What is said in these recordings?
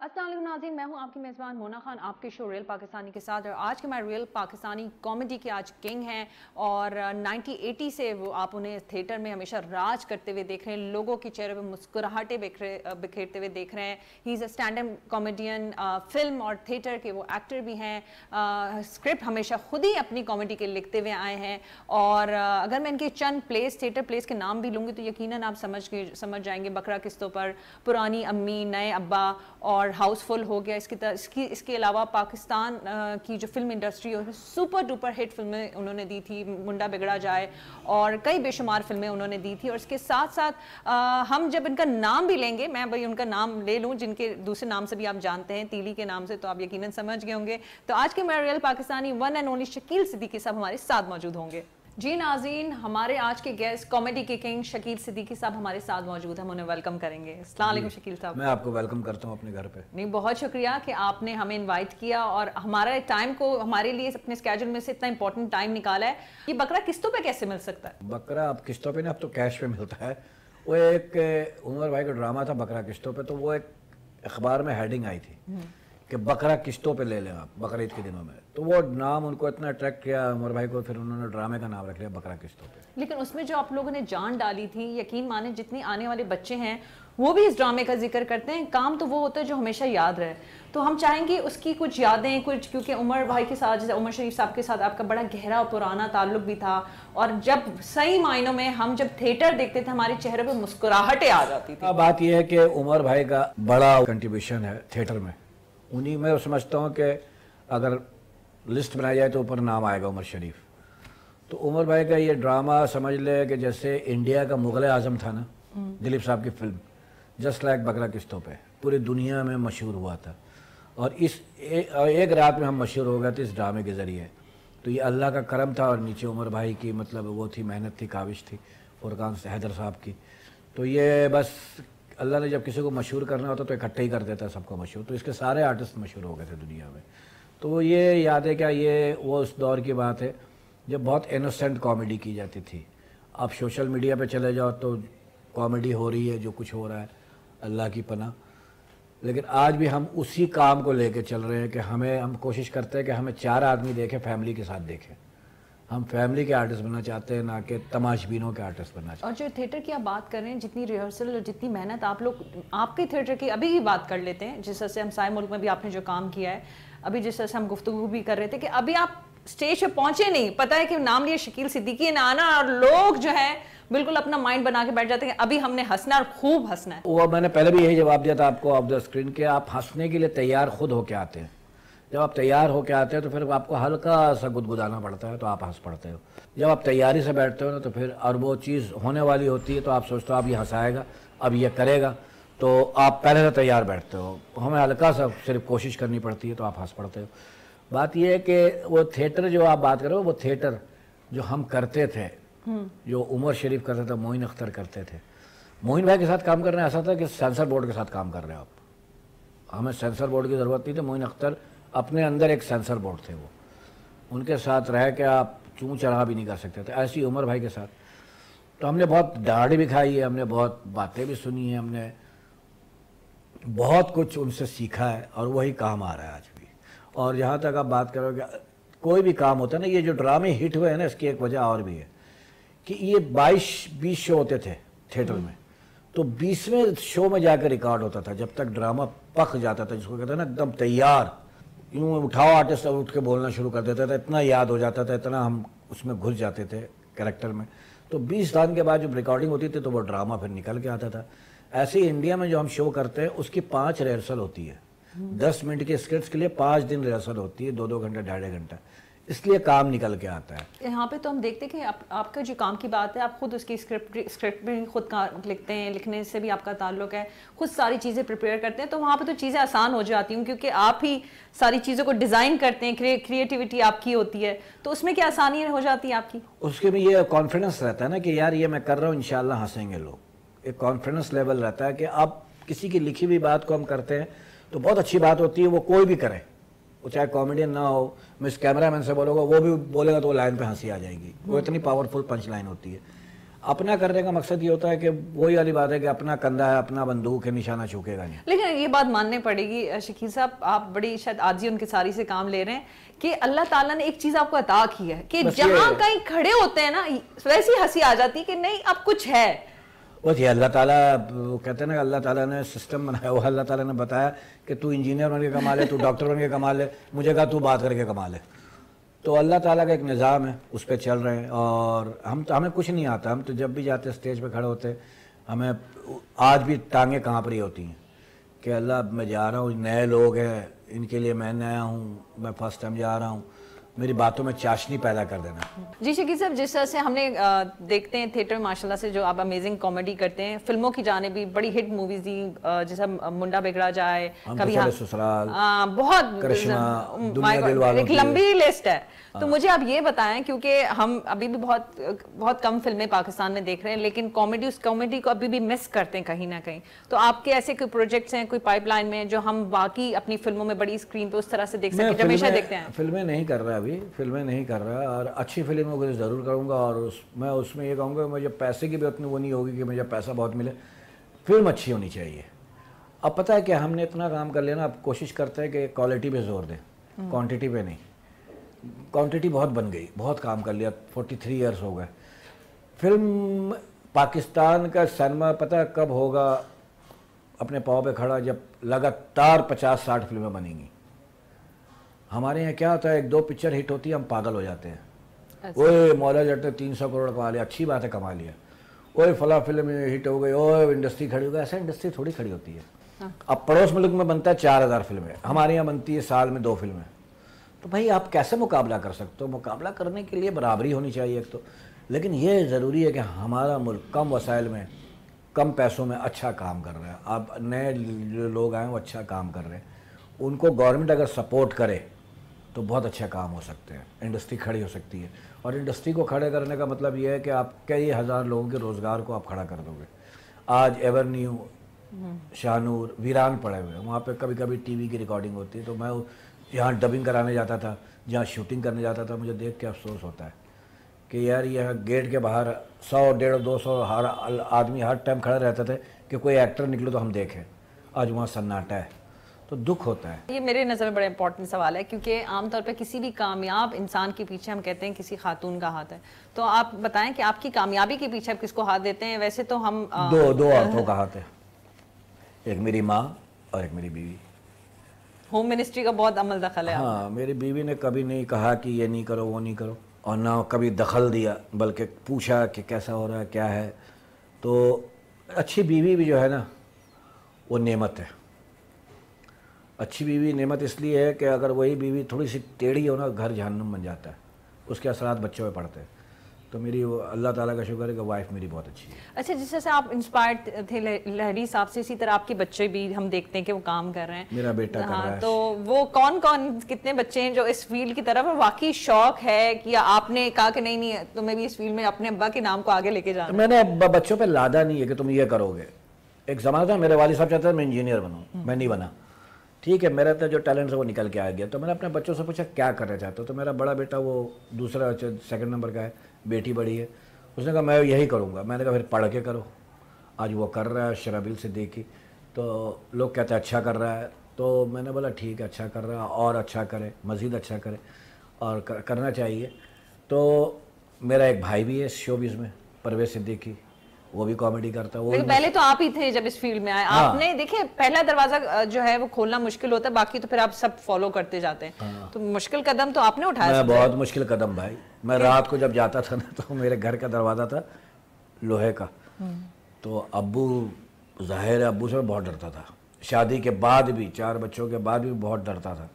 السلام علیکم ناظرین، میں ہوں آپ کی میزبان مونا خان آپ کے شو ریئل پاکستانی کے ساتھ. اور آج کے ہمارے ریئل پاکستانی کامیڈی کے آج کنگ ہیں اور 1980 سے وہ آپ انہیں تھیٹر میں ہمیشہ راج کرتے ہوئے دیکھ رہے ہیں, لوگوں کے چہرے پہ مسکراہٹیں بکھیرتے ہوئے دیکھ رہے ہیں. ہی از اے اسٹینڈ اپ کامیڈین, فلم اور تھیٹر کے وہ ایکٹر بھی ہیں. اسکرپٹ ہمیشہ خود ہی اپنی کامیڈی کے لکھتے ہوئے آئے ہیں. اور اگر میں ان کے چند پلیس, تھیٹر پلیس کے نام بھی لوں گی تو یقیناً آپ سمجھ جائیں گے. بکرا قسطوں پر, پرانی امی, نئے ابا اور ہاؤس فل ہو گیا. اس کے علاوہ پاکستان کی جو فلم انڈسٹری ہے سپر ڈوپر ہٹ فلمیں انہوں نے دی تھی, منڈا بگڑا جائے, اور کئی بے شمار فلمیں انہوں نے دی تھی. اور اس کے ساتھ ساتھ ہم جب ان کا نام بھی لیں گے, میں بھائی ان کا نام لے لوں جن کے دوسرے نام سے بھی آپ جانتے ہیں, تیلی کے نام سے, تو آپ یقیناً سمجھ گئے ہوں گے. تو آج کے میرے real Pakistani one and only Shakeel Siddiqui صاحب ہمارے ساتھ موجود ہوں گے. جی ناظرین, ہمارے آج کے گیسٹ کامیڈی کے کنگ شکیل صدیقی صاحب ہمارے ساتھ موجود ہیں, ہم انہیں ویلکم کریں گے. السلام علیکم شکیل صاحب. میں آپ کو ویلکم کرتا ہوں اپنے گھر پہ. نہیں, بہت شکریہ کہ آپ نے ہمیں انوائٹ کیا اور ہمارا ٹائم کو ہمارے لیے اپنے اسکیجول میں سے اتنا امپورٹنٹ ٹائم نکالا ہے. یہ بکرا قسطوں پہ کیسے مل سکتا ہے؟ بکرا اب قسطوں پہ نہیں, اب تو کیش پہ ملتا ہے. وہ ایک عمر بھائی کا ڈرامہ تھا بکرا قسطوں پہ, تو وہ ایک اخبار میں ہیڈنگ آئی تھی کہ بکرا قسطوں پہ لے لیں آپ بقرعید کے دنوں میں. تو وہ نام ان کو اتنا اٹریکٹ کیا عمر بھائی کو, پھر انہوں نے ڈرامے کا نام رکھ لیا بکرا قسطوں پہ. لیکن اس میں جو آپ لوگوں نے جان ڈالی تھی, یقین مانیں جتنی آنے والے بچے ہیں وہ بھی اس ڈرامے کا ذکر کرتے ہیں. کام تو وہ ہوتا ہے جو ہمیشہ یاد رہے. تو ہم چاہیں گے اس کی کچھ یادیں, کچھ, کیونکہ عمر بھائی کے ساتھ, جیسے عمر شریف صاحب کے ساتھ آپ کا بڑا گہرا اور پرانا تعلق بھی تھا. اور جب صحیح معنوں میں ہم جب تھیٹر دیکھتے تھے ہمارے چہرے پہ مسکراہٹیں آ جاتی تھی. بات یہ ہے کہ عمر بھائی کا بڑا کنٹریبیوشن ہے تھیٹر میں. انہیں میں سمجھتا ہوں کہ اگر لسٹ بنائی جائے تو اوپر نام آئے گا عمر شریف. تو عمر بھائی کا یہ ڈرامہ سمجھ لے کہ جیسے انڈیا کا مغل اعظم تھا نا, دلیپ صاحب کی فلم جسٹ لائک بکرا قسطوں پہ, پوری دنیا میں مشہور ہوا تھا. اور اس ایک رات میں ہم مشہور ہو گئے تھے اس ڈرامے کے ذریعے. تو یہ اللہ کا کرم تھا, اور نیچے عمر بھائی کی مطلب وہ تھی, محنت تھی, کاوش تھی, فرقان حیدر صاحب کی. تو یہ بس اللہ نے جب کسی کو مشہور کرنا ہوتا تو اکٹھے ہی کر دیتا ہے سب کو مشہور. تو اس کے سارے آرٹسٹ مشہور ہو گئے تھے دنیا میں. تو یہ یاد ہے کیا, یہ وہ اس دور کی بات ہے جب بہت انوسینٹ کامیڈی کی جاتی تھی. اب سوشل میڈیا پہ چلے جاؤ تو کامیڈی ہو رہی ہے, جو کچھ ہو رہا ہے اللہ کی پناہ. لیکن آج بھی ہم اسی کام کو لے کے چل رہے ہیں کہ ہم کوشش کرتے ہیں کہ ہمیں 4 آدمی دیکھیں, فیملی کے ساتھ دیکھیں. ہم فیملی کے آرٹسٹ بننا چاہتے ہیں, نہ کہ تماش بینوں کے آرٹسٹ بننا چاہتے ہیں. اور جو تھیٹر کی آپ بات کر رہے ہیں, جتنی ریہرسل اور جتنی محنت آپ لوگ آپ کے تھیٹر کی ابھی بھی بات کر لیتے ہیں, جس طرح سے ہم سائے ملک میں بھی آپ نے جو کام کیا ہے, ابھی جس طرح سے ہم گفتگو بھی کر رہے تھے کہ ابھی آپ اسٹیج پہ پہنچے نہیں, پتہ ہے کہ نام لیے شکیل صدیقی نہ آنا, اور لوگ جو ہے بالکل اپنا مائنڈ بنا کے بیٹھ جاتے ہیں کہ ابھی ہم نے ہنسنا اور خوب ہنسنا ہے. وہ میں نے پہلے بھی یہی جواب دیا تھا آپ کو آف دا اسکرین کہ آپ ہنسنے کے لیے تیار خود ہو کے آتے ہیں. جب آپ تیار ہو کے آتے ہیں تو پھر آپ کو ہلکا سا گدگدانا پڑتا ہے تو آپ ہنس پڑتے ہو. جب آپ تیاری سے بیٹھتے ہو نا تو پھر, اور وہ چیز ہونے والی ہوتی ہے تو آپ سوچتے ہو اب یہ ہنسائے گا, اب یہ کرے گا, تو آپ پہلے سے تیار بیٹھتے ہو. ہمیں ہلکا سا صرف کوشش کرنی پڑتی ہے تو آپ ہنس پڑتے ہو. بات یہ ہے کہ وہ تھیٹر جو آپ بات کرو, وہ تھیٹر جو ہم کرتے تھے, جو عمر شریف کرتے تھے, معین اختر کرتے تھے, معین بھائی کے ساتھ کام کرنا ایسا تھا کہ سینسر بورڈ کے ساتھ کام کر رہے ہیں آپ. ہمیں سینسر بورڈ کی ضرورت نہیں تھی. معین اختر اپنے اندر ایک سینسر بورڈ تھے, وہ ان کے ساتھ رہ کے آپ چوں چرا بھی نہیں کر سکتے تھے. ایسی عمر بھائی کے ساتھ تو ہم نے بہت ڈانٹ بھی کھائی ہے, ہم نے بہت باتیں بھی سنی ہیں, ہم نے بہت کچھ ان سے سیکھا ہے, اور وہی کام آ رہا ہے آج بھی. اور جہاں تک آپ بات کرو کہ کوئی بھی کام ہوتا ہے نا, یہ جو ڈرامے ہٹ ہوئے ہیں نا, اس کی ایک وجہ اور بھی ہے کہ یہ 22 شو ہوتے تھے تھیٹر میں, تو 20ویں شو میں جا کے ریکارڈ ہوتا تھا. جب تک ڈرامہ پک جاتا تھا, جس کو کہتے ہیں نا ایک دم تیار, یوں اٹھاؤ آرٹسٹ اٹھ کے بولنا شروع کر دیتا تھا, اتنا یاد ہو جاتا تھا, اتنا ہم اس میں گھس جاتے تھے کریکٹر میں. تو 20 دن کے بعد جب ریکارڈنگ ہوتی تھی تو وہ ڈرامہ پھر نکل کے آتا تھا. ایسے ہی انڈیا میں جو ہم شو کرتے ہیں اس کی 5 ریہرسل ہوتی ہے. 10 منٹ کے اسکرپٹس کے لیے 5 دن ریہرسل ہوتی ہے, 2 گھنٹے 2.5 گھنٹہ, اس لیے کام نکل کے آتا ہے. یہاں پہ تو ہم دیکھتے ہیں کہ آپ کا جو کام کی بات ہے, آپ خود اس کی اسکرپٹ بھی خود لکھتے ہیں, لکھنے سے بھی آپ کا تعلق ہے, خود ساری چیزیں پریپیئر کرتے ہیں. تو وہاں پہ تو چیزیں آسان ہو جاتی ہیں کیونکہ آپ ہی ساری چیزوں کو ڈیزائن کرتے ہیں, کریٹیوٹی آپ کی ہوتی ہے. تو اس میں کیا آسانی ہو جاتی ہے آپ کی؟ اس کے بھی یہ کانفیڈنس رہتا ہے نا کہ یار یہ میں کر رہا ہوں, انشاءاللہ ہنسیں گے لوگ. ایک کانفیڈنس لیول رہتا ہے کہ اب کسی کی لکھی ہوئی بات کو ہم کرتے ہیں تو بہت اچھی بات ہوتی ہے, وہ کوئی بھی کرے, وہ چاہے کامیڈین نہ ہو. میں اس کیمرہ مین سے بولوں گا, وہ بھی بولے گا تو وہ لائن پہ ہنسی آ جائے گی. وہ اتنی پاورفل پنچ لائن ہوتی ہے. اپنا کرنے کا مقصد یہ ہوتا ہے کہ وہی والی بات ہے کہ اپنا کندھا ہے, اپنا بندوق ہے, نشانہ چوکے گا نہیں. لیکن یہ بات ماننے پڑے گی شکیل صاحب, آپ بڑی شاید عاجزی ان کے ساری سے کام لے رہے ہیں کہ اللہ تعالیٰ نے ایک چیز آپ کو عطا کی ہے کہ جہاں کہیں کھڑے ہوتے ہیں نا ویسی ہنسی آ جاتی کہ نہیں اب کچھ ہے. وہ یہ اللہ تعالیٰ کہتے ہیں نا کہ اللہ تعالیٰ نے سسٹم بنایا ہوا, اللہ تعالیٰ نے بتایا کہ تو انجینئر بن کے کما لے, تو ڈاکٹر بن کے کما لے, مجھے کہا تو بات کر کے کما لے. تو اللہ تعالیٰ کا ایک نظام ہے, اس پہ چل رہے ہیں. اور ہمیں کچھ نہیں آتا, ہم تو جب بھی جاتے اسٹیج پہ کھڑے ہوتے ہمیں آج بھی ٹانگیں کہاں پر ہی ہوتی ہیں کہ اللہ میں جا رہا ہوں, نئے لوگ ہیں, ان کے لیے میں نیا ہوں, میں فرسٹ ٹائم جا رہا ہوں, میری باتوں میں چاشنی پیدا کر دینا. جی شکیل صاحب, جس طرح سے ہم نے دیکھتے ہیں تھیٹر ماشاءاللہ سے جو آپ امیزنگ کامیڈی کرتے ہیں, فلموں کی جانب بھی بڑی ہٹ موویز دی, جیسا منڈا بگڑا جائے, کبھی سسرال, بہت کرشمہ, دنیا دل والوں ایک لمبی لسٹ ہے. تو مجھے آپ یہ بتائیں, کیونکہ ہم ابھی بھی بہت کم فلمیں پاکستان میں دیکھ رہے ہیں, لیکن اس کامیڈی کو ابھی بھی مس کرتے ہیں کہیں نہ کہیں. تو آپ کے ایسے کوئی پروجیکٹس ہیں, کوئی پائپ لائن میں, جو ہم باقی اپنی فلموں میں بڑی اسکرین پہ اس طرح سے دیکھ سکیں جو ہمیشہ دیکھتے ہیں؟ فلمیں نہیں کر رہا ابھی, فلمیں نہیں کر رہا, اور اچھی فلموں کو ضرور کروں گا. اور میں اس میں یہ کہوں گا مجھے پیسے کی بھی اتنی وہ نہیں ہوگی کہ مجھے پیسہ بہت ملے, فلم اچھی ہونی چاہیے. اب پتہ ہے کہ ہم نے اتنا کام کر لیا نا, اب کوشش کرتے ہیں کہ کوالٹی پہ زور دیں, کوانٹٹی پہ نہیں. کوانٹٹی بہت بن گئی, بہت کام کر لیا, 43 ایئرس ہو گئے. فلم پاکستان کا سینما پتہ ہے کب ہوگا اپنے پاؤں پہ کھڑا, جب لگاتار 50-60 فلمیں بنیں گی. ہمارے یہاں کیا ہوتا ہے, 1-2 پکچر ہٹ ہوتی ہے, ہم پاگل ہو جاتے ہیں. اوے مولا جٹ نے 300 کروڑ کما لیا, اچھی بات ہے کما لیا. اوے فلاں فلم ہٹ ہو گئی, اوے انڈسٹری کھڑی ہو گئی. ایسا انڈسٹری تھوڑی کھڑی ہوتی ہے. اب پڑوس ملک میں بنتا ہے 4000 فلمیں, ہمارے یہاں بنتی ہے سال میں 2 فلمیں. تو بھائی آپ کیسے مقابلہ کر سکتے ہو؟ مقابلہ کرنے کے لیے برابری ہونی چاہیے ایک تو. لیکن یہ ضروری ہے کہ ہمارا ملک کم وسائل میں, کم پیسوں میں اچھا کام کر رہا ہے. اب نئے جو لوگ آئے ہیں وہ اچھا کام کر رہے ہیں, ان کو گورنمنٹ اگر سپورٹ کرے تو بہت اچھا کام ہو سکتے ہیں, انڈسٹری کھڑی ہو سکتی ہے. اور انڈسٹری کو کھڑے کرنے کا مطلب یہ ہے کہ آپ کئی ہزار لوگوں کے روزگار کو آپ کھڑا کر دو گے. آج ایور نیو, شاہنور, ویران پڑے ہوئے ہیں, وہاں پہ کبھی کبھی ٹی وی کی ریکارڈنگ ہوتی ہے. تو میں جہاں ڈبنگ کرانے جاتا تھا, جہاں شوٹنگ کرنے جاتا تھا, مجھے دیکھ کے افسوس ہوتا ہے کہ یار یہ گیٹ کے باہر 100-150-200 ہر آدمی ہر ٹائم کھڑے رہتے تھے کہ کوئی ایکٹر نکلے تو ہم دیکھیں. آج وہاں سناٹا ہے, تو دکھ ہوتا ہے. یہ میرے نظر میں بڑا امپورٹنٹ سوال ہے, کیونکہ عام طور پہ کسی بھی کامیاب انسان کے پیچھے ہم کہتے ہیں کسی خاتون کا ہاتھ ہے. تو آپ بتائیں کہ آپ کی کامیابی کے پیچھے آپ کس کو ہاتھ دیتے ہیں؟ ویسے تو ہم دو ہاتھوں کا ہاتھ ہے, ایک میری ماں اور ایک میری بیوی. ہوم منسٹری کا بہت عمل دخل ہے. ہاں, میری بیوی نے کبھی نہیں کہا کہ یہ نہیں کرو وہ نہیں کرو, اور نہ کبھی دخل دیا, بلکہ پوچھا کہ کیسا ہو رہا ہے, کیا ہے. تو اچھی بیوی بھی جو ہے نا وہ نعمت ہے. اچھی بیوی نعمت اس لیے ہے کہ اگر وہی بیوی تھوڑی سی ٹیڑھی ہو نا, گھر جہنم بن جاتا ہے, اس کے اثرات بچوں پہ پڑتے ہیں. تو میری اللہ تعالیٰ کا شکر ہے کہ وائف میری بہت اچھی ہے. اچھا, جس طرح سے آپ انسپائرڈ تھے لہری صاحب سے, اسی طرح آپ کے بچے بھی ہم دیکھتے ہیں کہ وہ کام کر رہے ہیں. میرا بیٹا کر رہا ہے. تو وہ کتنے بچے ہیں جو اس فیلڈ کی طرف واقعی شوق ہے, کہ آپ نے کہا کہ نہیں تمہیں بھی اس فیلڈ میں اپنے ابا کے نام کو آگے لے کے جانا؟ میں نے بچوں پہ لادا نہیں ہے کہ تم یہ کرو گے. ایک زمانہ تھا میرے والد صاحب چاہتے ہیں میں انجینئر بنوں, میں نہیں بنا. ٹھیک ہے, میرا تو جو ٹیلنٹ ہے وہ نکل کے آ گیا. تو میں نے اپنے بچوں سے پوچھا کیا کرنا چاہتے ہو؟ تو میرا بڑا بیٹا وہ دوسرا 2nd نمبر کا ہے, بیٹی بڑی ہے. اس نے کہا میں یہی کروں گا. میں نے کہا پھر پڑھ کے کرو. آج وہ کر رہا ہے, شرابیل سے دیکھی تو لوگ کہتے ہیں اچھا کر رہا ہے. تو میں نے بولا ٹھیک ہے, اچھا کر رہا ہے, اور اچھا کرے, مزید اچھا کرے, اور کرنا چاہیے. تو میرا ایک بھائی بھی ہے شوبز میں, پرویز صدیقی, وہ بھی کامیڈی کرتا ہے. وہ پہلے تو آپ ہی تھے جب اس فیلڈ میں آئے. آپ نے دیکھیں پہلا دروازہ جو ہے وہ کھولنا مشکل ہوتا ہے, باقی تو پھر آپ سب فالو کرتے جاتے ہیں. تو مشکل قدم تو آپ نے اٹھایا. بہت مشکل قدم بھائی. میں رات کو جب جاتا تھا نا تو میرے گھر کا دروازہ تھا لوہے کا. تو ابو, ظاہر ابو سے بہت ڈرتا تھا. شادی کے بعد بھی, 4 بچوں کے بعد بھی بہت ڈرتا تھا.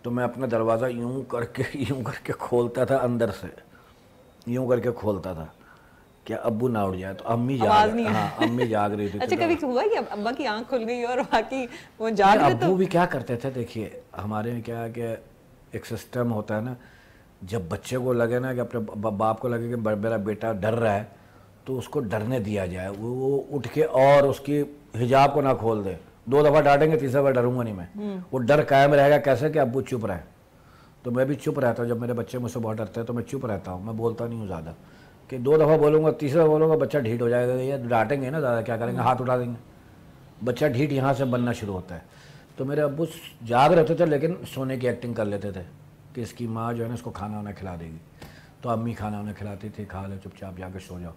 تو میں اپنا دروازہ یوں کر کے کھولتا تھا, اندر سے یوں کر کے کھولتا تھا کہ ابو نہ اٹھ جائے. تو امی جاگ رہی تھی. اچھا, کبھی ہوا کہ ابا کی آنکھ کھل گئی اور باقی وہ جاگ رہے؟ ابو بھی کیا کرتے تھے, دیکھیے ہمارے یہاں کیا ہے کہ ایک سسٹم ہوتا ہے نا, جب بچے کو لگے نا کہ اپنے باپ کو لگے کہ میرا بیٹا ڈر رہا ہے تو اس کو ڈرنے دیا جائے. وہ اٹھ کے اور اس کی حجاب کو نہ کھول دے. 2 دفعہ ڈانٹیں گے, 3 دفعہ ڈروں گا نہیں میں. وہ ڈر قائم رہے گا. کیسے کہ ابو چپ رہے. تو میں بھی چپ رہتا ہوں. جب میرے بچے مجھ سے بہت ڈرتے ہیں تو میں چپ رہتا ہوں, میں بولتا نہیں ہوں زیادہ. کہ 2 دفعہ بولوں گا، تیسرا بولوں گا بچہ ڈھیٹ ہو جائے گا، یہ ڈانٹیں گے نا زیادہ، کیا کریں گے، ہاتھ اٹھا دیں گے، بچہ ڈھیٹ یہاں سے بننا شروع ہوتا ہے. تو میرے ابو جاگ رہتے تھے لیکن سونے کی ایکٹنگ کر لیتے تھے کہ اس کی ماں جو ہے نا اس کو کھانا وانا کھلا دے گی. تو امی کھانا وانا کھلاتی تھی، کھا لے چپ چاپ جا کے سو جاؤ.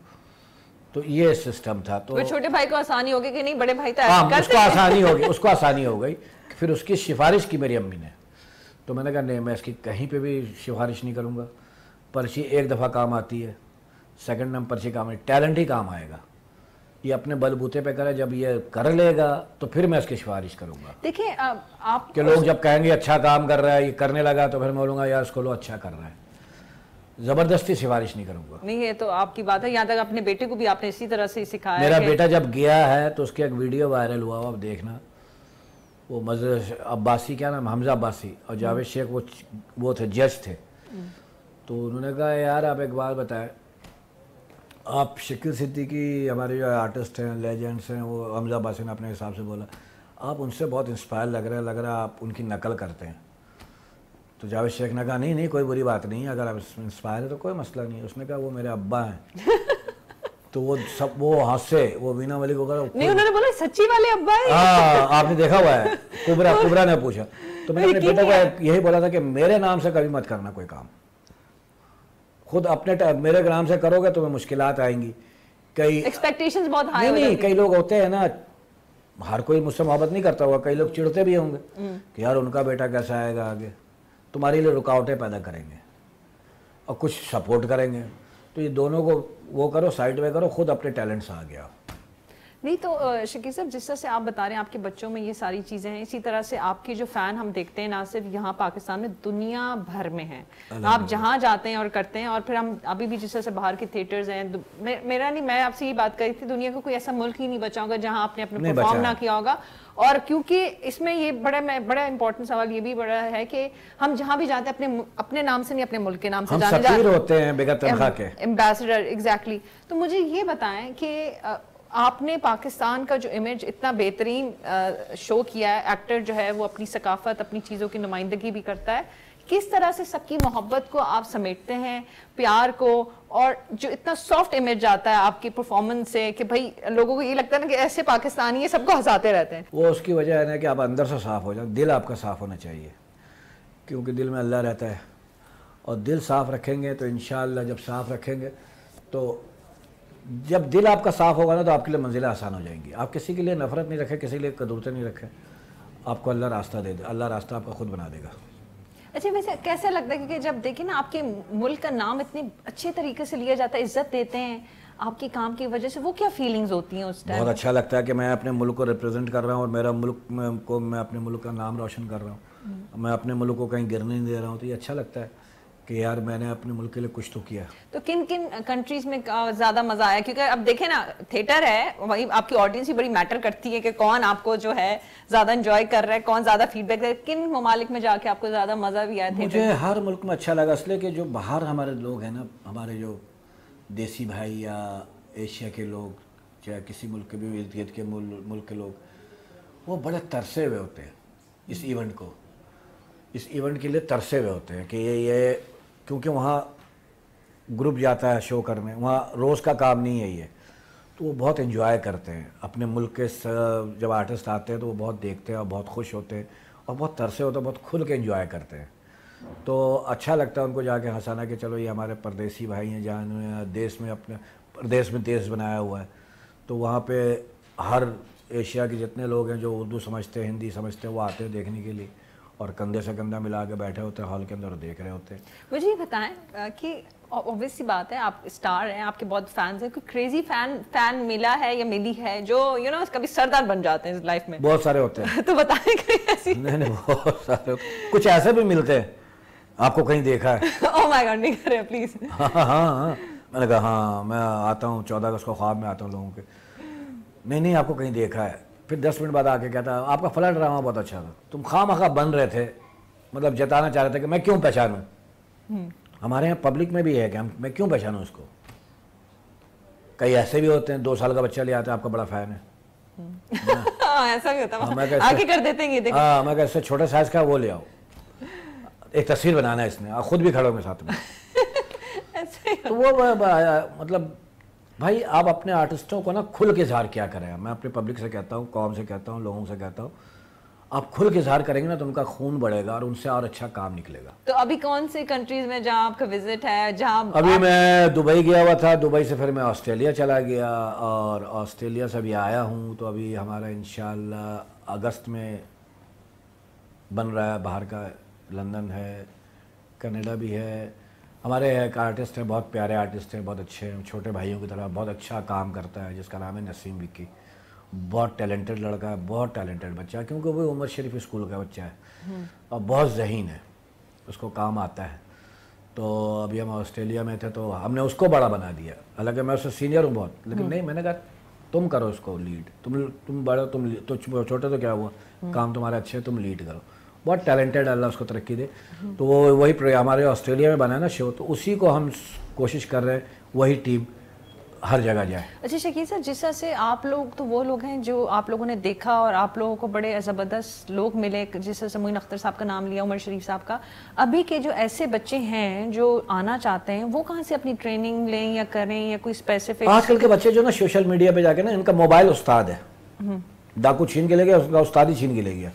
تو یہ سسٹم تھا. تو چھوٹے بھائی کو آسانی ہوگی کہ نہیں بڑے بھائی تو اس کو آسانی ہوگی، اس کو آسانی ہو گئی. پھر اس کی سفارش کی میری امی نے. تو میں نے کہا نہیں، میں اس کی کہیں پہ بھی سفارش نہیں کروں گا. پرچی ایک دفعہ کام آتی ہے، سیکنڈ نمبر پرچی کام ہے، ٹیلنٹ ہی کام آئے گا. یہ اپنے بل بوتے پہ کرے، جب یہ کر لے گا تو پھر میں اس کی سفارش کروں گا. دیکھیں آپ کہ لوگ جب کہیں گے اچھا کام کر رہا ہے، یہ کرنے لگا، تو پھر میں بولوں گا یار اس کو لو اچھا کر رہا ہے. زبردستی سفارش نہیں کروں گا. نہیں، یہ تو آپ کی بات ہے. یہاں تک اپنے بیٹے کو بھی آپ نے اسی طرح سے سکھایا. میرا بیٹا جب گیا ہے تو اس کی ایک ویڈیو وائرل ہوا ہوا، آپ دیکھنا. وہ عباسی، کیا نام، حمزہ عباسی اور جاوید شیخ، وہ تھے جج تھے. تو انہوں نے کہا یار آپ ایک بات بتائیں، آپ شکیل صدیقی ہمارے جو آرٹسٹ ہیں، لیجنڈس ہیں، وہ حمزہ عباسی نے اپنے حساب سے بولا آپ ان سے بہت انسپائر لگ رہا ہے آپ ان کی نقل کرتے ہیں. تو جاوید شیخ نے کہا نہیں کوئی بری بات نہیں ہے، اگر آپ انسپائر ہے تو کوئی مسئلہ نہیں ہے. اس نے کہا وہ میرے ابا ہیں. تو وہ سب وہ ہنسے، وہ وینا ملک وغیرہ. نہیں، انہوں نے بولا سچی والے ابا ہیں. ہاں، آپ نے دیکھا ہوا ہے. کبرا نے پوچھا. تو میں نے اپنے بیٹے کو یہی بولا تھا کہ میرے نام سے کبھی مت کرنا کوئی کام. خود اپنے میرے نام سے کرو گے تو مشکلات آئیں گی. کئی ایکسپیکٹیشنز بہت ہائی. نہیں، کئی لوگ ہوتے ہیں نا، ہر کوئی مجھ سے محبت نہیں کرتا ہوگا، کئی لوگ چڑھتے بھی ہوں گے کہ یار ان کا بیٹا کیسا آئے گا آگے. تمہارے لیے رکاوٹیں پیدا کریں گے اور کچھ سپورٹ کریں گے. تو یہ دونوں کو وہ کرو، سائڈ میں کرو، خود اپنے ٹیلنٹ سے آ گیا. نہیں تو شکیل صاحب، جس طرح سے آپ بتا رہے ہیں آپ کے بچوں میں یہ ساری چیزیں ہیں، اسی طرح سے آپ کے جو فین ہم دیکھتے ہیں نہ صرف یہاں پاکستان میں، دنیا بھر میں ہیں. آپ جہاں جاتے ہیں اور کرتے ہیں. اور پھر ہم ابھی بھی جس طرح سے باہر کے تھیٹرز ہیں، میرا نہیں، میں آپ سے یہ بات کری تھی، دنیا کا کوئی ایسا ملک ہی نہیں بچا ہوگا جہاں آپ نے اپنے پرفارم نہ کیا ہوگا. اور کیونکہ اس میں یہ بڑا امپورٹنٹ سوال یہ بھی بڑا ہے کہ ہم جہاں بھی جاتے ہیں اپنے نام سے نہیں، اپنے ملک کے نام سے جانے جاتے ہیں. سفیر ہوتے ہیں بغیر تنخواہ کے، ایمبیسڈر. ایگزیکٹلی. تو مجھے یہ بتائیں کہ آپ نے پاکستان کا جو امیج اتنا بہترین شو کیا ہے، ایکٹر جو ہے وہ اپنی ثقافت، اپنی چیزوں کی نمائندگی بھی کرتا ہے، کس طرح سے سب کی محبت کو آپ سمیٹتے ہیں، پیار کو، اور جو اتنا سافٹ امیج آتا ہے آپ کی پرفارمنس سے کہ بھائی لوگوں کو یہ لگتا ہے نا کہ ایسے پاکستانی یہ سب کو ہنساتے رہتے ہیں. وہ اس کی وجہ ہے نا کہ آپ اندر سے صاف ہو جائیں. دل آپ کا صاف ہونا چاہیے، کیونکہ دل میں اللہ رہتا ہے. اور دل صاف رکھیں گے تو انشاءاللہ جب صاف رکھیں گے تو جب دل آپ کا صاف ہوگا نا تو آپ کے لیے منزلیں آسان ہو جائیں گی. آپ کسی کے لیے نفرت نہیں رکھیں، کسی کے لیے قدرتیں نہیں رکھیں، آپ کو اللہ راستہ دے دے، اللہ راستہ آپ کا خود بنا دے گا. اچھا، ویسے کیسا لگتا ہے کہ جب دیکھیں نا آپ کے ملک کا نام اتنے اچھے طریقے سے لیا جاتا ہے، عزت دیتے ہیں آپ کے کام کی وجہ سے، وہ کیا فیلنگز ہوتی ہیں اس ٹائم؟ بہت اچھا لگتا ہے کہ میں اپنے ملک کو ریپرزینٹ کر رہا ہوں اور میرا ملک میں اپنے ملک کا نام روشن کر رہا ہوں. میں اپنے ملک کو کہیں گرنے نہیں دے رہا ہوں. تو یہ اچھا لگتا ہے کہ یار میں نے اپنے ملک کے لیے کچھ تو کیا. تو کن کنٹریز میں زیادہ مزہ آیا؟ کیونکہ اب دیکھیں نا، تھیٹر ہے، وہی آپ کی آڈینس ہی بڑی میٹر کرتی ہے کہ کون آپ کو جو ہے زیادہ انجوائے کر رہا ہے، کون زیادہ فیڈ بیک دے. کن ممالک میں جا کے آپ کو زیادہ مزہ بھی آیا؟ مجھے ہر ملک میں اچھا لگا، اس لیے کہ جو باہر ہمارے لوگ ہیں نا، ہمارے جو دیسی بھائی یا ایشیا کے لوگ، چاہے کسی ملک کے بھی ارد گرد کے ملک کے لوگ، وہ بڑے ترسے ہوئے ہوتے ہیں اس ایونٹ کے لیے ترسے ہوئے ہوتے ہیں کہ یہ کیونکہ وہاں گروپ جاتا ہے شو کرنے، وہاں روز کا کام نہیں ہے یہ. تو وہ بہت انجوائے کرتے ہیں اپنے ملک کے. جب آرٹسٹ آتے ہیں تو وہ بہت دیکھتے ہیں اور بہت خوش ہوتے ہیں اور بہت ترسے ہوتے ہیں، بہت کھل کے انجوائے کرتے ہیں. تو اچھا لگتا ہے ان کو جا کے ہنسانا کہ چلو یہ ہمارے پردیسی بھائی ہیں جہاں دیش میں اپنے پردیش میں دیش بنایا ہوا ہے. تو وہاں پہ ہر ایشیا کے جتنے لوگ ہیں جو اردو سمجھتے ہیں، ہندی سمجھتے ہیں، وہ آتے ہیں دیکھنے کے لیے اور کندھے سے کندھا ملا کے بیٹھے ہوتے ہیں ہال کے اندر اور دیکھ رہے ہوتے ہیں. مجھے یہ بتائیں کہ اوبویس سی بات ہے، آپ اسٹار ہیں، آپ کے بہت فینس ہیں، کوئی کریزی فین ملا ہے یا ملی ہے جو کبھی سردار بن جاتے ہیں لائف میں؟ بہت سارے ہوتے ہیں. تو بتائیں کوئی ایسی. نہیں، بہت سارے کچھ ایسے بھی ملتے ہیں. آپ کو کہیں دیکھا ہے؟ اوہ مائی گاڈ، نہیں کرے پلیز. ہاں میں نے کہا ہاں میں آتا ہوں 14 اگست کو خواب میں آتا ہوں لوگوں کے. نہیں آپ کو کہیں دیکھا ہے. پھر 10 منٹ بعد آ کے کہتا آپ کا فلاں ڈرامہ بہت اچھا تھا، تم خواہ بن رہے تھے، مطلب جتانا چاہ رہے تھے کہ میں کیوں پہچانوں. ہمارے یہاں پبلک میں بھی ہے کہ میں کیوں پہچانوں اس کو. کئی ایسے بھی ہوتے ہیں 2 سال کا بچہ لے آتے ہیں، آپ کا بڑا فین ہے. ایسا بھی ہوتا ہے، آگے کر دیتے ہیں. ہاں میں کہا اس سے چھوٹے سائز کا وہ لے آؤ، ایک تصویر بنانا ہے اس نے، خود بھی کھڑے ہوں گے ساتھ میں. تو وہ مطلب بھائی آپ اپنے آرٹسٹوں کو نا کھل کے اظہار کیا کریں. میں اپنے پبلک سے کہتا ہوں, قوم سے کہتا ہوں, لوگوں سے کہتا ہوں, آپ کھل کے اظہار کریں گے نا تو ان کا خون بڑھے گا اور ان سے اور اچھا کام نکلے گا. تو ابھی کون سی کنٹریز میں جہاں آپ کا وزٹ ہے, جہاں ابھی میں دبئی گیا ہوا تھا, دبئی سے پھر میں آسٹریلیا چلا گیا, اور آسٹریلیا سے ابھی آیا ہوں. تو ابھی ہمارا انشاءاللہ اگست میں بن رہا ہے باہر کا, لندن ہے, کینیڈا بھی ہے. ہمارے ایک آرٹسٹ ہیں, بہت پیارے آرٹسٹ ہیں, بہت اچھے ہیں, چھوٹے بھائیوں کی طرح بہت اچھا کام کرتا ہے, جس کا نام ہے نسیم وکی. بہت ٹیلنٹڈ لڑکا ہے, بہت ٹیلنٹڈ بچہ ہے, کیونکہ وہ عمر شریف اسکول کا بچہ ہے اور بہت ذہین ہے, اس کو کام آتا ہے. تو ابھی ہم آسٹریلیا میں تھے تو ہم نے اس کو بڑا بنا دیا, حالانکہ میں اس سے سینئر ہوں بہت, لیکن نہیں, میں نے کہا تم کرو اس کو لیڈ, تم بڑے, تم تو چھوٹے تو کیا ہوا, کام تمہارا اچھے, تم لیڈ کرو. بہت ٹیلنٹڈ, اللہ اس کو ترقی دے. تو وہ وہی ہمارے آسٹریلیا میں بنا ہے نا شو, تو اسی کو ہم کوشش کر رہے ہیں وہی ٹیم ہر جگہ جائے. اچھا شکیل صاحب, جس طرح سے آپ لوگ تو وہ لوگ ہیں جو آپ لوگوں نے دیکھا اور آپ لوگوں کو بڑے زبردست لوگ ملے, جس طرح سے معین اختر صاحب کا نام لیا, عمر شریف صاحب کا. ابھی کے جو ایسے بچے ہیں جو آنا چاہتے ہیں, وہ کہاں سے اپنی ٹریننگ لیں یا کریں, یا کوئی اسپیسیفک؟ آج کل کے بچے جو نا سوشل میڈیا پہ جا کے نا, ان کا موبائل استاد ہے. ڈاکو چھین کے لے گیا, اس کا استاد ہی چھین کے لے گیا.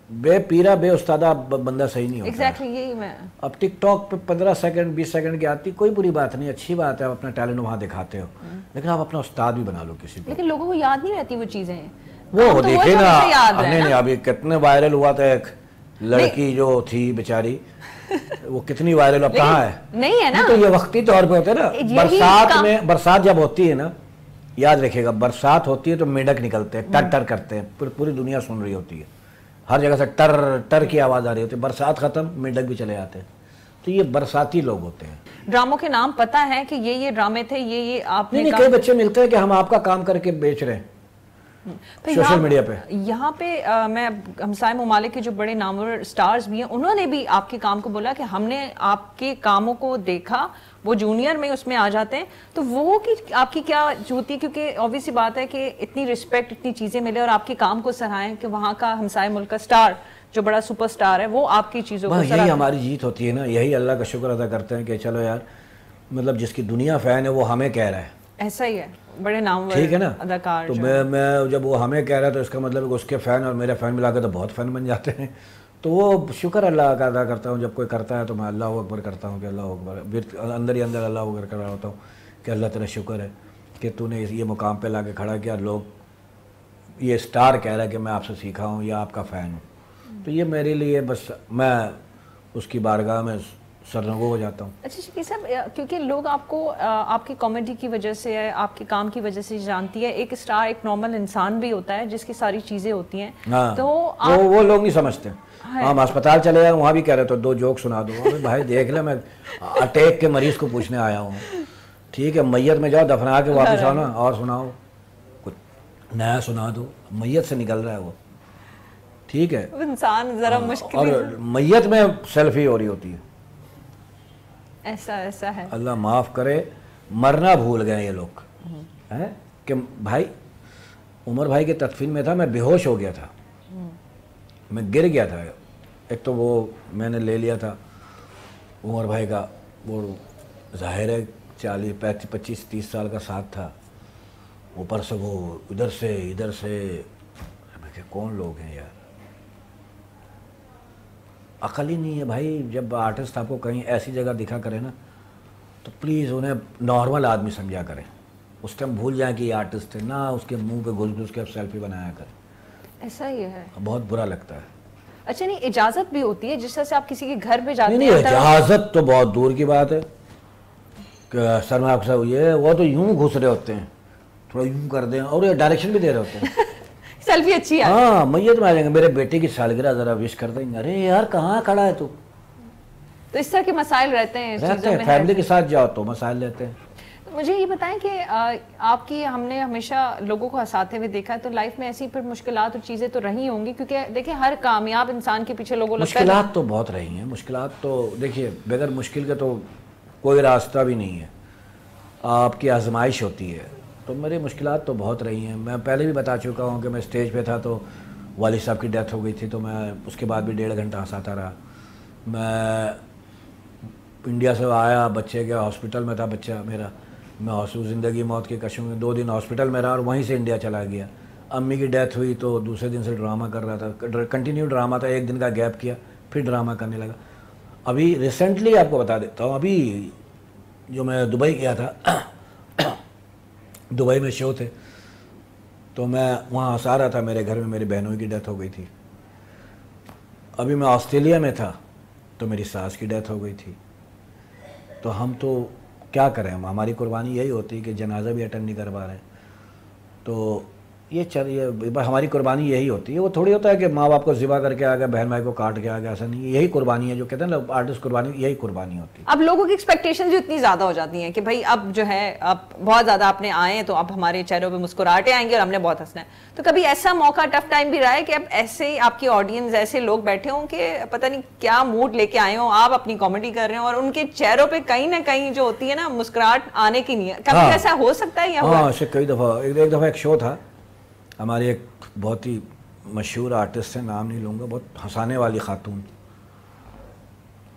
بے پیرا بے استادہ بندہ صحیح نہیں ہوتا. ایگزیکٹلی یہی میں. اب ٹک ٹاک پہ 15 سیکنڈ 20 سیکنڈ کی آتی, کوئی بری بات نہیں, اچھی بات ہے, آپ اپنا ٹیلنٹ وہاں دکھاتے ہو, لیکن آپ اپنا استاد بھی بنا لو کسی کو. لیکن لوگوں کو یاد نہیں رہتی وہ چیزیں. وہ دیکھے نا, نہیں ابھی کتنے وائرل ہوا تھا, ایک لڑکی جو تھی بیچاری, وہ کتنی وائرل, اب کہاں ہے, نہیں ہے نا. تو یہ وقتی طور پہ ہوتے ہیں نا, برسات میں, برسات جب ہوتی ہے نا, یاد رکھیے گا, برسات ہوتی ہے تو میڈک نکلتے ہیں, ٹر ٹر کرتے ہیں, پوری دنیا سن رہی ہوتی ہے, ہر جگہ سے ٹر ٹر کی آواز آ رہی ہوتی ہے. برسات ختم, میڈک بھی چلے جاتے ہیں. تو یہ برساتی لوگ ہوتے ہیں. ڈراموں کے نام پتہ ہے کہ یہ ڈرامے تھے, یہ آپ نے, نہیں, کئی بچے ملتے ہیں کہ ہم آپ کا کام کر کے بیچ رہے ہیں سوشل میڈیا پہ. یہاں پہ میں ہمسائے ممالک کے جو بڑے نامور سٹارز بھی ہیں, انہوں نے بھی آپ کے کام کو بولا کہ ہم نے آپ کے کاموں کو دیکھا, وہ جونیئر میں اس میں آ جاتے ہیں. تو وہ آپ کی کیا ہوتی ہے, کیونکہ obvious سی بات ہے کہ اتنی رسپیکٹ, اتنی چیزیں ملے اور آپ کے کام کو سراہیں کہ وہاں کا ہمسائے ملک کا سٹار جو بڑا سپر سٹار ہے وہ آپ کی چیزوں کو یہی ہماری جیت ہوتی ہے نا, یہی اللہ کا شکر ادا کرتے ہیں کہ چلو یار, مطلب جس کی دنیا فین ہے وہ ہمیں کہہ رہا ہے. ایسا ہی ہے, بڑے نامور ٹھیک ہے نا. اداکار. تو میں جب وہ ہمیں کہہ رہا ہے تو اس کا مطلب اس کے فین اور میرے فین ملا کے تو بہت فین بن جاتے ہیں. تو وہ شکر اللہ کا ادا کرتا ہوں, جب کوئی کرتا ہے تو میں اللہ اکبر کرتا ہوں کہ اللہ اکبر, اندر ہی اندر اللہ اکبر کر رہا ہوتا ہوں کہ اللہ تیرا شکر ہے کہ تو نے یہ مقام پہ لا کے کھڑا کیا, لوگ یہ سٹار کہہ رہا ہے کہ میں آپ سے سیکھا ہوں یا آپ کا فین ہوں. تو یہ میرے لیے بس, میں اس کی بارگاہ میں سرنگو ہو جاتا ہوں. اچھا شکیل صاحب, کیونکہ لوگ آپ کو آپ کی کامیڈی کی وجہ سے, آپ کے کام کی وجہ سے جانتی ہے, ایک سٹار ایک نارمل انسان بھی ہوتا ہے جس کی ساری چیزیں ہوتی ہیں. تو وہ لوگ نہیں سمجھتے. ہم اسپتال چلے جائیں, وہاں بھی کہہ رہے تو 2 جوک سنا دو. بھائی دیکھ لیں, میں اٹیک کے مریض کو پوچھنے آیا ہوں, ٹھیک ہے, میت میں جاؤ دفنا کے واپس آؤ نا, اور سناؤ کچھ نیا سنا دو. میت سے نکل رہا ہے وہ, ٹھیک ہے, انسان ذرا مشکل, اور میت میں سیلفی ہو رہی ہوتی ہے. ایسا ہے, اللہ معاف کرے, مرنا بھول گئے یہ لوگ. کہ بھائی عمر بھائی کے تدفین میں تھا, میں بے ہوش ہو گیا تھا, میں گر گیا تھا. ایک تو وہ میں نے لے لیا تھا عمر بھائی کا, وہ ظاہر ہے 40 25 30 سال کا ساتھ تھا, اوپر سے وہ ادھر سے میں کہ کون لوگ ہیں یار, عقل ہی نہیں ہے بھائی. جب آرٹسٹ آپ کو کہیں ایسی جگہ دکھا کرے نا, تو پلیز انہیں نارمل آدمی سمجھا کریں. اس ٹائم بھول جائیں کہ یہ آرٹسٹ ہے, نہ اس کے منہ پہ گھس کے سیلفی بنایا کریں. ایسا ہی ہے, بہت برا لگتا ہے. اچھا نہیں, اجازت بھی ہوتی ہے جس طرح سے آپ کسی کے گھر پہ جاتے ہیں؟ نہیں, اجازت تو بہت دور کی بات ہے کہ سر میں آپ سے یہ, وہ تو یوں گھس رہے ہوتے ہیں, تھوڑا یوں کر دیں, اور یہ ڈائریکشن بھی دے رہے ہوتے ہیں. سیلفی اچھی ہے. ہاں, میت میں آ جائیں گے, میرے بیٹے کی سالگرہ ذرا وش کر دیں گے, ارے یار کہاں کھڑا ہے تو اس طرح کے مسائل رہتے ہیں فیملی کے ساتھ جاؤ تو مسائل رہتے ہیں. مجھے یہ بتائیں کہ آپ کی, ہم نے ہمیشہ لوگوں کو ہنساتے ہوئے دیکھا ہے, تو لائف میں ایسی پھر مشکلات اور چیزیں تو رہی ہوں گی, کیونکہ دیکھیں ہر کامیاب انسان کے پیچھے لوگوں لگتا ہے مشکلات تو بہت رہی ہیں. مشکلات تو دیکھیے, بغیر مشکل کے تو کوئی راستہ بھی نہیں ہے, آپ کی آزمائش ہوتی ہے. تو میری مشکلات تو بہت رہی ہیں. میں پہلے بھی بتا چکا ہوں کہ میں اسٹیج پہ تھا تو والد صاحب کی ڈیتھ ہو گئی تھی, تو میں اس کے بعد بھی 1.5 گھنٹہ ہنساتا رہا. میں انڈیا سے آیا, بچے کے ہاسپٹل میں تھا بچہ میرا, میں زندگی موت کی کشمکش میں 2 دن ہاسپٹل میں رہا اور وہیں سے انڈیا چلا گیا. امی کی ڈیتھ ہوئی تو دوسرے دن سے ڈرامہ کر رہا تھا, کنٹینیو ڈرامہ تھا, 1 دن کا گیپ کیا پھر ڈرامہ کرنے لگا. ابھی ریسنٹلی آپ کو بتا دیتا ہوں, ابھی جو میں دبئی گیا تھا, دبئی میں شو تھے تو میں وہاں ہنسا رہا تھا, میرے گھر میں میری بہنوں کی ڈیتھ ہو گئی تھی. ابھی میں آسٹریلیا میں تھا تو میری ساس کی ڈیتھ ہو گئی تھی. تو ہم تو کیا کریں, ہماری قربانی یہی ہوتی ہے کہ جنازہ بھی اٹینڈ نہیں کر پا رہے. تو یہ ہماری قربانی یہی ہوتی ہے. وہ تھوڑی ہوتا ہے کہ ماں باپ کو ذبح کر کے آ گیا, بہن بھائی کو کاٹ کے آ گیا, ایسا نہیں. یہی قربانی ہے جو کہتے ہیں نا آرٹسٹ قربانی, یہی قربانی ہوتی ہے. اب لوگوں کی ایکسپیکٹیشن جو اتنی زیادہ ہو جاتی ہیں کہ بھائی اب جو ہے اب بہت زیادہ آپ نے آئے ہیں تو اب ہمارے چہروں پہ مسکراہٹیں آئیں گی اور ہم نے بہت ہنسنا ہے. تو کبھی ایسا موقع ٹف ٹائم بھی رہا ہے کہ اب ایسے آپ کی آڈینس ایسے لوگ بیٹھے ہوں کہ پتہ نہیں کیا موڈ لے کے آئے ہوں, آپ اپنی کامیڈی کر رہے ہوں اور ان کے چہروں پہ کہیں نہ کہیں جو ہوتی ہے نا مسکراہٹ آنے کی نہیں ہے, کبھی ایسا ہو سکتا ہے؟ یا ہاں, ایسے کئی دفعہ. ایک دفعہ ایک شو تھا, ہماری ایک بہت ہی مشہور آرٹسٹ ہے, نام نہیں لوں گا, بہت ہنسانے والی خاتون,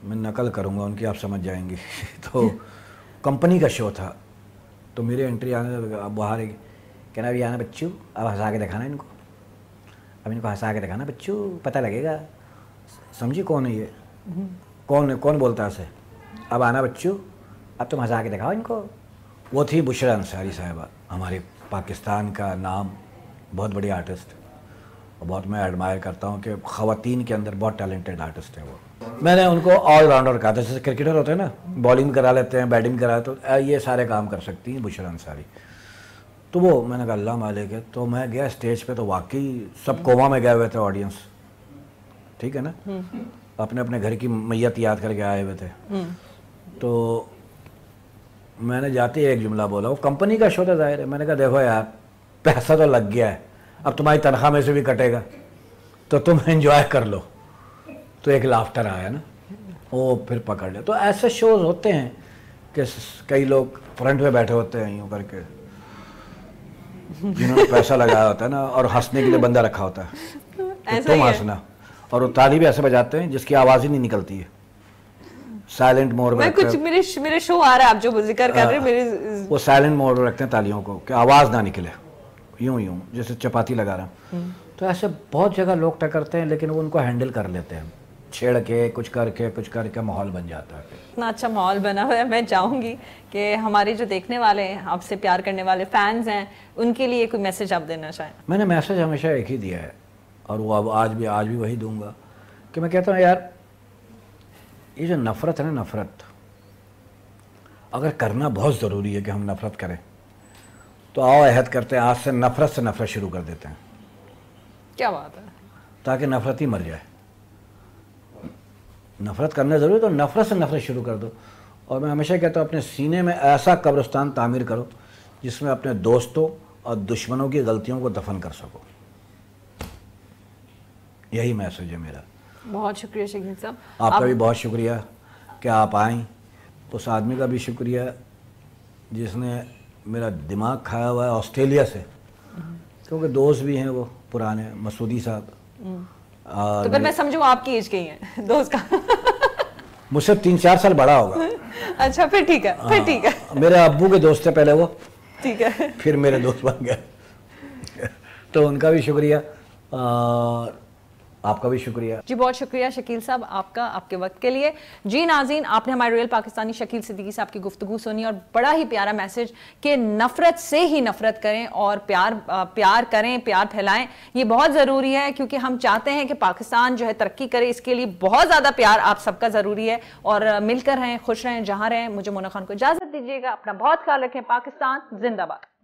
میں نقل کروں گا ان کی, آپ سمجھ جائیں گے. تو کمپنی کا شو تھا تو میرے انٹری آنے باہر کہنا بھی آنا بچوں, اب ہنسا کے دکھانا ان کو, اب ان کو ہنسا کے دکھانا بچوں, پتہ لگے گا. سمجھی کون ہے یہ, کون بولتا ہے اسے, اب آنا بچوں, اب تم ہنسا کے دکھاؤ ان کو. وہ تھی بشرا انصاری صاحبہ, ہمارے پاکستان کا نام, بہت بڑی آرٹسٹ, اور بہت میں ایڈمائر کرتا ہوں کہ خواتین کے اندر بہت ٹیلنٹڈ آرٹسٹ ہے وہ. میں نے ان کو آل راؤنڈر کہا تھا, جیسے کرکٹر ہوتے ہیں نا, بالنگ کرا لیتے ہیں, بیٹنگ کرا, تو یہ سارے کام کر سکتی ہیں بشرا انصاری. تو وہ میں نے کہا اللہ مالک ہے. تو میں گیا اسٹیج پہ تو واقعی سب کوما میں گئے ہوئے تھے آڈینس, ٹھیک ہے نا, اپنے اپنے گھر کی میت یاد کر کے آئے ہوئے تھے. تو میں نے جاتے ایک جملہ بولا, وہ کمپنی کا شو تھا ظاہر ہے, میں نے کہا دیکھو یار پیسہ تو لگ گیا ہے, اب تمہاری تنخواہ میں سے بھی کٹے گا تو تم انجوائے کر لو. تو ایک لافٹر آیا نا, وہ پھر پکڑ لیا. تو ایسے شوز ہوتے ہیں کہ کئی لوگ فرنٹ پہ بیٹھے ہوتے ہیں یوں کر کے, جنہوں نے پیسہ لگایا ہوتا ہے نا, اور ہنسنے کے لیے بندہ رکھا ہوتا ہے, تم ہنسنا, اور وہ تالی بھی ایسے بجاتے ہیں جس کی آواز ہی نہیں نکلتی ہے, سائلنٹ موڈ میں. کچھ میرے شو آ رہا ہے, آپ جو ذکر کر رہے ہیں, وہ سائلنٹ موڈ میں رکھتے ہیں تالیوں کو کہ آواز نہ نکلے, یوں جیسے چپاتی لگا رہا ہوں. تو ایسے بہت جگہ لوگ ٹکرتے ہیں, لیکن وہ ان کو ہینڈل کر لیتے ہیں, چھیڑ کے کچھ کر کے ماحول بن جاتا ہے. اتنا اچھا ماحول بنا ہوا ہے. میں چاہوں گی کہ ہمارے جو دیکھنے والے ہیں, آپ سے پیار کرنے والے فینز ہیں, ان کے لیے کوئی میسج آپ دینا چاہیں. میں نے میسج ہمیشہ ایک ہی دیا ہے, اور وہ اب آج بھی وہی دوں گا, کہ میں کہتا ہوں یار یہ جو نفرت ہے نا, نفرت اگر کرنا بہت ضروری ہے کہ ہم نفرت کریں, تو آؤ عہد کرتے ہیں آج سے نفرت شروع کر دیتے ہیں. کیا بات ہے, تاکہ نفرت ہی مر جائے. نفرت کرنا ضروری تو نفرت شروع کر دو. اور میں ہمیشہ کہتا ہوں اپنے سینے میں ایسا قبرستان تعمیر کرو جس میں اپنے دوستوں اور دشمنوں کی غلطیوں کو دفن کر سکو. یہی میسج ہے میرا. بہت شکریہ شکیل صاحب. آپ کا بھی بہت شکریہ کہ آپ آئیں. اس آدمی کا بھی شکریہ جس نے میرا دماغ کھایا ہوا ہے آسٹریلیا سے, کیونکہ دوست بھی ہیں وہ پرانے, مسعودی صاحب. تو پھر میں سمجھوں آپ کی ایج کی ہیں دوست کا, مجھ سے 3-4 سال بڑا ہوگا. اچھا پھر ٹھیک ہے. میرے ابو کے دوست تھے پہلے وہ, ٹھیک ہے, پھر میرے دوست بن گئے. تو ان کا بھی شکریہ, آپ کا بھی شکریہ. جی بہت شکریہ شکیل صاحب آپ کا, آپ کے وقت کے لیے. جی ناظرین, آپ نے ہمارے ریئل پاکستانی شکیل صدیقی صاحب کی گفتگو سنی, اور بڑا ہی پیارا میسج کہ نفرت سے ہی نفرت کریں اور پیار کریں, پیار پھیلائیں. یہ بہت ضروری ہے کیونکہ ہم چاہتے ہیں کہ پاکستان جو ہے ترقی کرے, اس کے لیے بہت زیادہ پیار آپ سب کا ضروری ہے. اور مل کر رہیں, خوش رہیں, جہاں رہیں. مجھے مونا خان کو اجازت دیجیے گا, اپنا بہت خیال رکھیں. پاکستان زندہ باد.